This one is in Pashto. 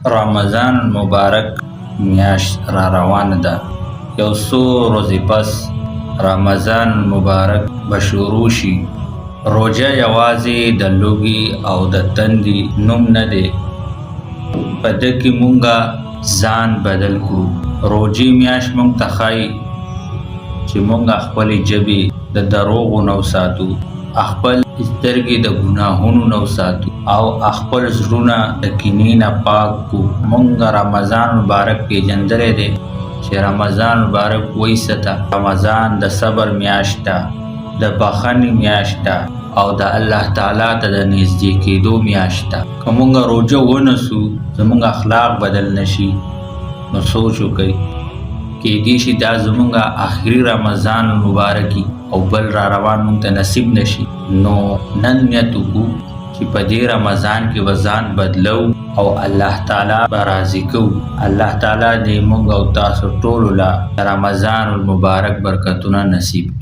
رمضان المبارک میاشت را روانه ده. یو څو ورځې پس رمضان المبارک به شروع شي. روژه یوازې د لوږې او د تندې نوم نه دی، په ده کې مونږه ځان بدل کړو. روژې میاشت مونږ ته ښایي چې مونږ خپلې ژبې د دروغو نه وساتو، خپل سترګې د ګناهونو نه وساتو او خپل زړونه د کینې نه پاک کړو. مونږ رمضان مبارک پیژندلی دی چې رمضان مبارک وایي څه ته. رمضان د صبر میاشت ده، د بښنې میاشت ده او د الله تعالی ته د نږدې کېدو میاشت ده. که مونږ روژه ونیسو زمونږ اخلاق بدل نشي نو سوچ وکړئ، کېدای شي دا زمونږ آخري رمضان مبارکي او بل را روان مونږ ته نصیب نشي. نو نن نیت وکړو چې په دې رمضان کې به ځان بدلو او الله تعالی به راضي کوو. الله تعالی دې مونږ او تاسو ټولو له رمضان المبارک برکتونه نصیب کړي.